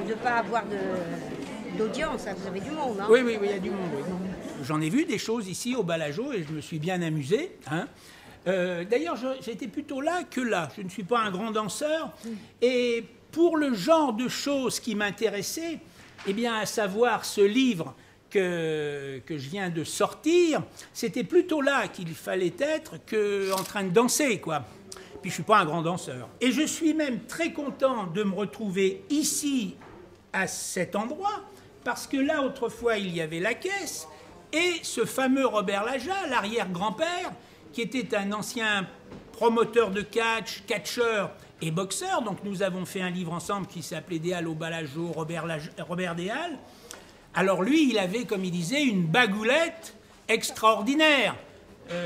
de ne pas avoir d'audience, hein. Vous avez du monde, hein? Oui, oui, oui, il y a du monde. Oui. J'en ai vu des choses ici au Balageau et je me suis bien amusé. Hein. D'ailleurs, j'étais plutôt là que là. Je ne suis pas un grand danseur. Et pour le genre de choses qui m'intéressaient, eh bien, à savoir ce livre que je viens de sortir, c'était plutôt là qu'il fallait être qu'en train de danser, quoi. Puis je ne suis pas un grand danseur. Et je suis même très content de me retrouver ici, à cet endroit, parce que là, autrefois, il y avait la caisse, et ce fameux Robert Lajat, l'arrière-grand-père, qui était un ancien promoteur de catch, catcheur et boxeur. Donc nous avons fait un livre ensemble qui s'appelait Des Halles au Balageau, Robert Des Halles. Alors lui, il avait, comme il disait, une bagoulette extraordinaire.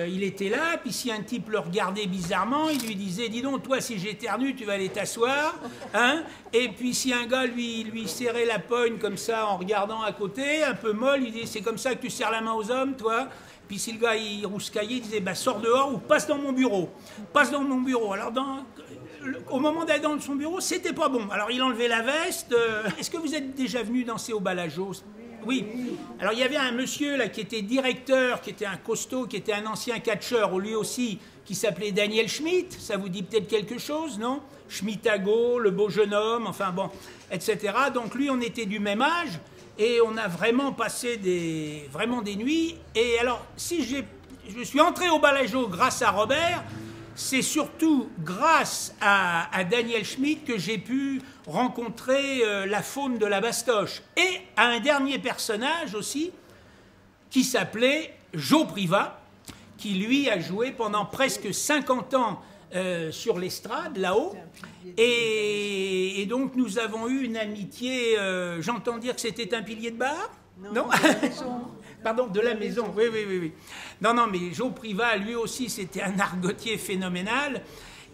Il était là, puis si un type le regardait bizarrement, il lui disait « Dis donc, toi, si j'éternue, tu vas aller t'asseoir. Hein » Et puis si un gars lui serrait la poigne comme ça en regardant à côté, un peu molle, il disait « C'est comme ça que tu serres la main aux hommes, toi ?» Puis si le gars, il rouscaillait, il disait bah, « Sors dehors ou passe dans mon bureau. » Passe dans mon bureau. Alors au moment d'aller dans son bureau, c'était pas bon. Alors il enlevait la veste. Est-ce que vous êtes déjà venu danser au Balageau? Oui. Alors il y avait un monsieur là qui était directeur, qui était un costaud, qui était un ancien catcheur, lui aussi, qui s'appelait Daniel Schmitt. Ça vous dit peut-être quelque chose, non? Schmittago, le beau jeune homme, enfin bon, etc. Donc lui, on était du même âge et on a vraiment passé des nuits. Et alors, si je suis entré au Balageau grâce à Robert, c'est surtout grâce à Daniel Schmitt que j'ai pu rencontrer la faune de la Bastoche. Et à un dernier personnage aussi, qui s'appelait Joe Privat, qui lui a joué pendant presque 50 ans sur l'estrade, là-haut. Et donc nous avons eu une amitié, j'entends dire que c'était un pilier de bar? Non. Pardon, de la maison, oui, oui, oui, oui. Non, non, mais Joe Privat, lui aussi, c'était un argotier phénoménal.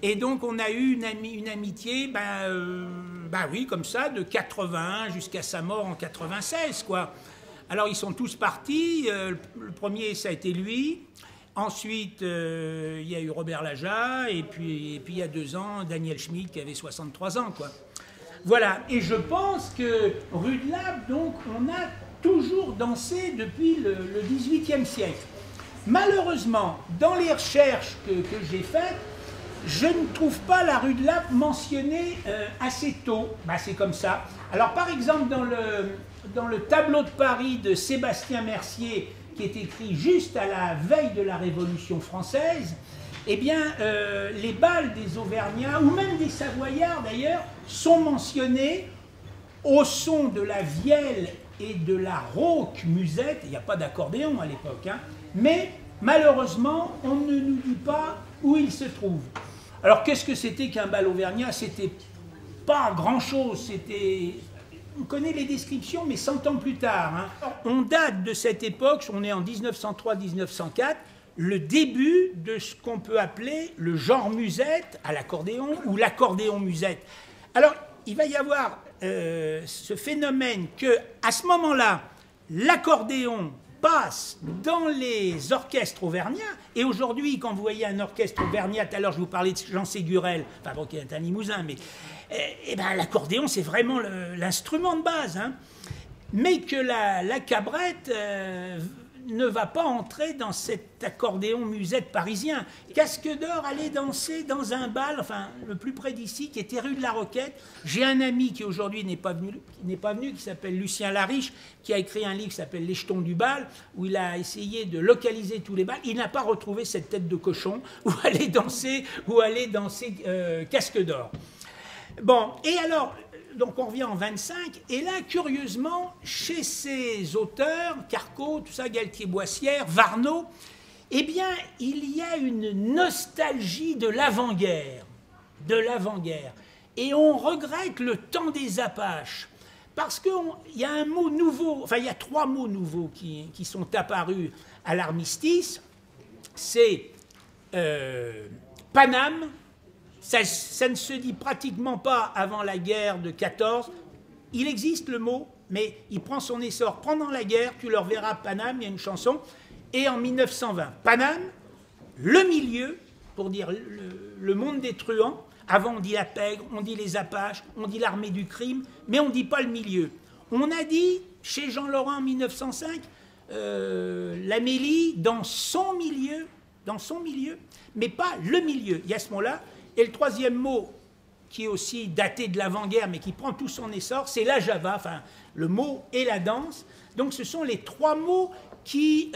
Et donc, on a eu une amitié, oui, comme ça, de 81 jusqu'à sa mort en 96, quoi. Alors, ils sont tous partis. Le premier, ça a été lui. Ensuite, il y a eu Robert Lajat. Et puis, il y a 2 ans, Daniel Schmitt, qui avait 63 ans, quoi. Voilà. Et je pense que rue de Lappe, donc, on a toujours dansé depuis le XVIIIe siècle. Malheureusement, dans les recherches que j'ai faites, je ne trouve pas la rue de Lappe mentionnée assez tôt. Ben, c'est comme ça. Alors par exemple, dans le tableau de Paris de Sébastien Mercier, qui est écrit juste à la veille de la Révolution française, eh bien, les bals des Auvergnats, ou même des Savoyards d'ailleurs, sont mentionnés au son de la vielle et de la rauque musette. Il n'y a pas d'accordéon à l'époque, hein, mais malheureusement, on ne nous dit pas où il se trouve. Alors, qu'est-ce que c'était qu'un bal auvergnat? C'était pas grand-chose, c'était... On connaît les descriptions, mais 100 ans plus tard. Hein. On date de cette époque, on est en 1903-1904, le début de ce qu'on peut appeler le genre musette à l'accordéon ou l'accordéon musette. Alors, il va y avoir ce phénomène que, à ce moment-là, l'accordéon passe dans les orchestres auvergnats, et aujourd'hui, quand vous voyez un orchestre auvergnat, tout à l'heure je vous parlais de Jean Ségurel, enfin bon, qui est un Limousin, mais l'accordéon c'est vraiment l'instrument de base, hein. Mais que la cabrette ne va pas entrer dans cet accordéon musette parisien. Casque d'Or allait danser dans un bal, enfin le plus près d'ici, qui était rue de la Roquette. J'ai un ami qui aujourd'hui n'est pas venu, qui s'appelle Lucien Lariche, qui a écrit un livre qui s'appelle Les Jetons du bal, où il a essayé de localiser tous les bals. Il n'a pas retrouvé cette tête de cochon où aller danser Casque d'Or. Bon, et alors... Donc on revient en 25, et là, curieusement, chez ces auteurs, Carcot, tout ça, Galtier-Boissière, Varnaud, eh bien, il y a une nostalgie de l'avant-guerre. Et on regrette le temps des Apaches, parce qu'il y a un mot nouveau, enfin, il y a 3 mots nouveaux qui sont apparus à l'armistice. C'est Paname. Ça ne se dit pratiquement pas avant la guerre de 14. Il existe le mot, mais il prend son essor pendant la guerre. Tu leur verras Paname, il y a une chanson. Et en 1920, Paname, le milieu, pour dire le monde des truands. Avant, on dit la pègre, on dit les Apaches, on dit l'armée du crime, mais on ne dit pas le milieu. On a dit, chez Jean Laurent en 1905, l'Amélie dans son milieu, mais pas le milieu. Il y a ce mot-là. Et le troisième mot, qui est aussi daté de l'avant-guerre, mais qui prend tout son essor, c'est la Java, enfin, le mot et la danse. Donc ce sont les trois mots qui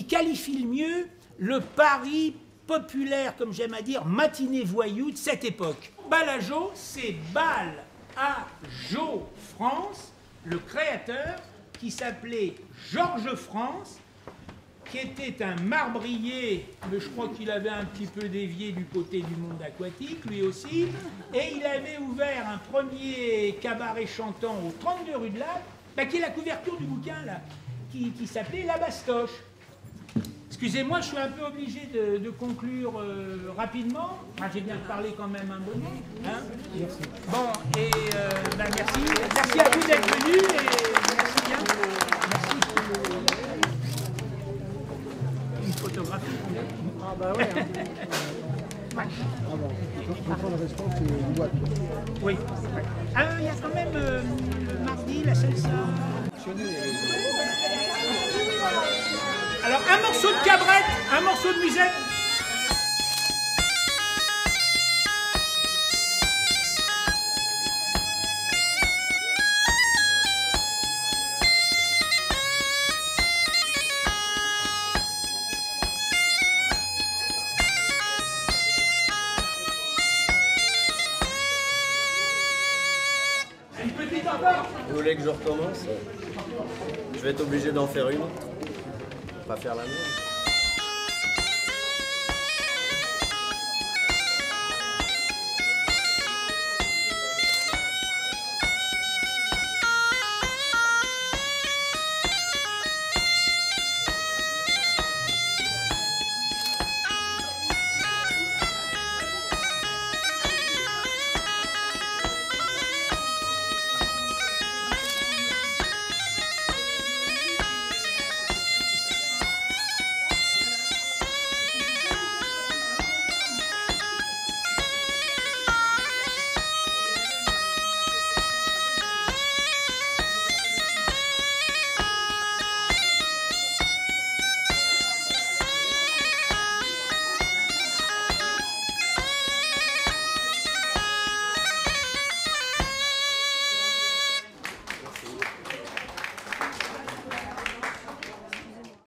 qualifient le mieux le Paris populaire, comme j'aime à dire, matinée voyou de cette époque. Balajo, c'est Bal à Jo France, le créateur, qui s'appelait Georges France, qui était un marbrier, mais je crois qu'il avait un petit peu dévié du côté du monde aquatique, lui aussi, et il avait ouvert un premier cabaret chantant au 32 rue de l'Arc, qui est la couverture du bouquin, là, qui s'appelait La Bastoche. Excusez-moi, je suis un peu obligé de conclure rapidement. J'ai bien parlé quand même un bon moment. Hein, merci. Bon, et merci. Merci à vous d'être venus et merci bien. Merci. Une photographie. Ah bah ouais. Ah bon, donc le restant c'est une boîte. Oui. Il y a quand même le mardi, la salsa. Alors, un morceau de cabrette, un morceau de musette. Une petite encore. Vous voulez que je recommence? Je vais être obligé d'en faire une. Pas faire la même.